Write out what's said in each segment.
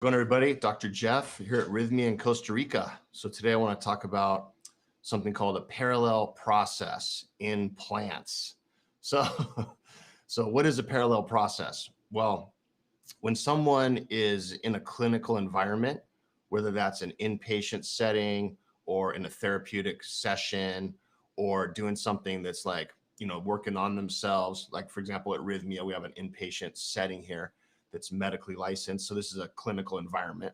Going everybody, Dr. Jeff here at Rhythmia in Costa Rica. So today I want to talk about something called a parallel process in plants. So, so what is a parallel process? Well, when someone is in a clinical environment, whether that's an inpatient setting or in a therapeutic session or doing something that's like, working on themselves, like for example, at Rhythmia, we have an inpatient setting here that's medically licensed. So this is a clinical environment.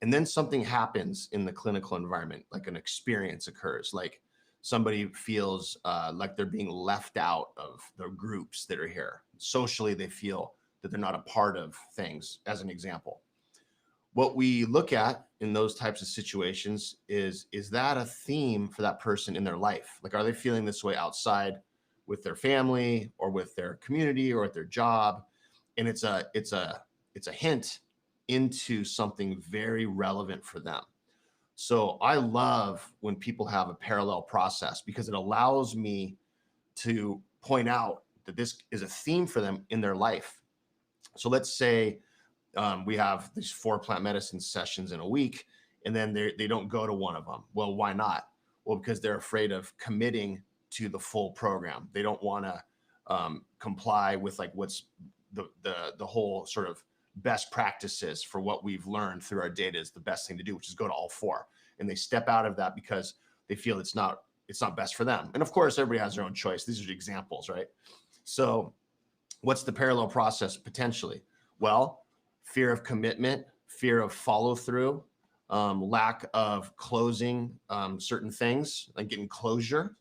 And then something happens in the clinical environment, like an experience occurs, like somebody feels like they're being left out of the groups that are here. Socially, they feel that they're not a part of things, as an example. What we look at in those types of situations is that a theme for that person in their life? Like, are they feeling this way outside with their family or with their community or at their job? And it's a hint into something very relevant for them. So I love when people have a parallel process because it allows me to point out that this is a theme for them in their life. So let's say we have these 4 plant medicine sessions in a week, and then they don't go to one of them. Well, why not? Well, because they're afraid of committing to the full program. They don't want to comply with like what's the whole sort of best practices for what we've learned through our data is the best thing to do, which is go to all 4. And they step out of that because they feel it's not best for them. And of course, everybody has their own choice. These are examples, right? So what's the parallel process potentially? Well, fear of commitment, fear of follow through, lack of closing certain things, like getting closure,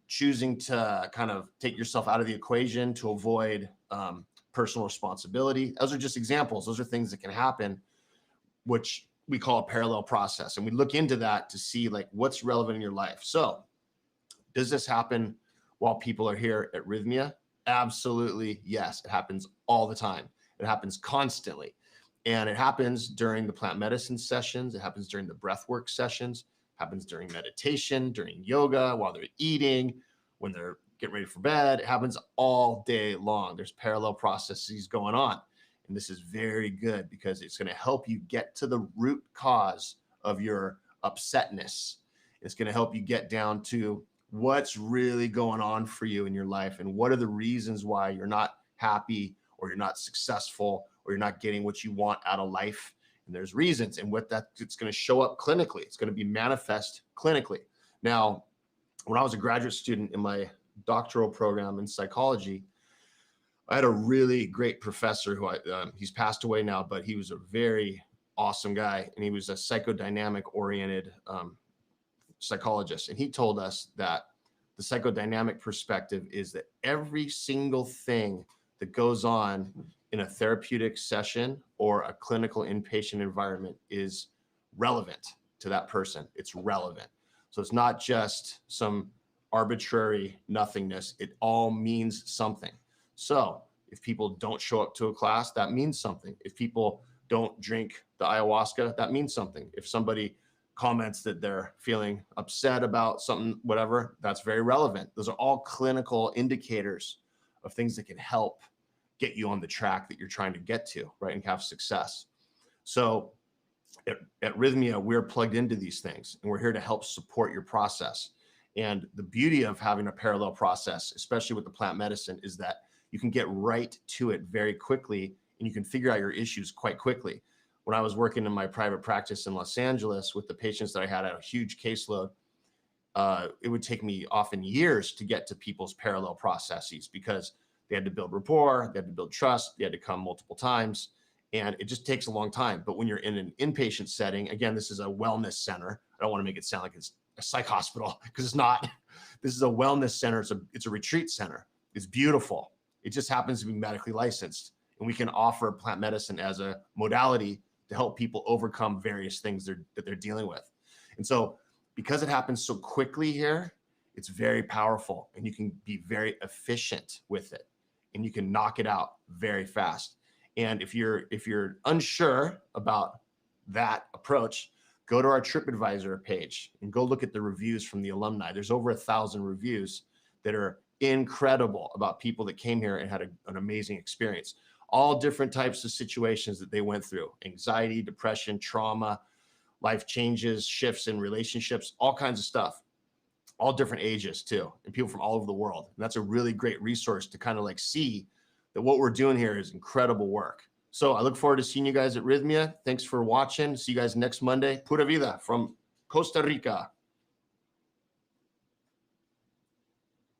choosing to kind of take yourself out of the equation to avoid personal responsibility. Those are just examples. Those are things that can happen, which we call a parallel process. And we look into that to see like what's relevant in your life. So does this happen while people are here at Rhythmia? Absolutely, yes. It happens all the time. It happens constantly. And it happens during the plant medicine sessions. It happens during the breathwork sessions. It happens during meditation, during yoga, while they're eating, when they're getting ready for bed. It happens all day long. There's parallel processes going on. And this is very good because it's going to help you get to the root cause of your upsetness. It's going to help you get down to what's really going on for you in your life and what are the reasons why you're not happy or you're not successful or you're not getting what you want out of life. And there's reasons, and what that it's going to show up clinically. It's going to be manifest clinically. Now, when I was a graduate student in my doctoral program in psychology, I had a really great professor who he's passed away now, but he was a very awesome guy, and he was a psychodynamic oriented psychologist. And he told us that the psychodynamic perspective is that every single thing that goes on in a therapeutic session or a clinical inpatient environment is relevant to that person. It's relevant. So it's not just some arbitrary nothingness. It all means something. So if people don't show up to a class, that means something. If people don't drink the ayahuasca, that means something. If somebody comments that they're feeling upset about something, whatever, that's very relevant. Those are all clinical indicators of things that can help get you on the track that you're trying to get to, right, and have success. So at Rhythmia, we're plugged into these things, and we're here to help support your process. And the beauty of having a parallel process, especially with the plant medicine, is that you can get right to it very quickly, and you can figure out your issues quite quickly. When I was working in my private practice in Los Angeles with the patients that I had a huge caseload, it would take me often years to get to people's parallel processes because they had to build rapport, they had to build trust, they had to come multiple times, and it just takes a long time. But when you're in an inpatient setting, again, this is a wellness center. I don't want to make it sound like it's a psych hospital because it's not. This is a wellness center. It's a retreat center. It's beautiful. It just happens to be medically licensed, and we can offer plant medicine as a modality to help people overcome various things that they're dealing with. And so because it happens so quickly here, it's very powerful, and you can be very efficient with it, and you can knock it out very fast. And if you're unsure about that approach, go to our TripAdvisor page and go look at the reviews from the alumni. There's over 1,000 reviews that are incredible about people that came here and had an amazing experience. all different types of situations that they went through: anxiety, depression, trauma, life changes, shifts in relationships, all kinds of stuff, all different ages too, and people from all over the world. And that's a really great resource to kind of like see that what we're doing here is incredible work. So I look forward to seeing you guys at Rhythmia. Thanks for watching. See you guys next Monday. Pura vida from Costa Rica.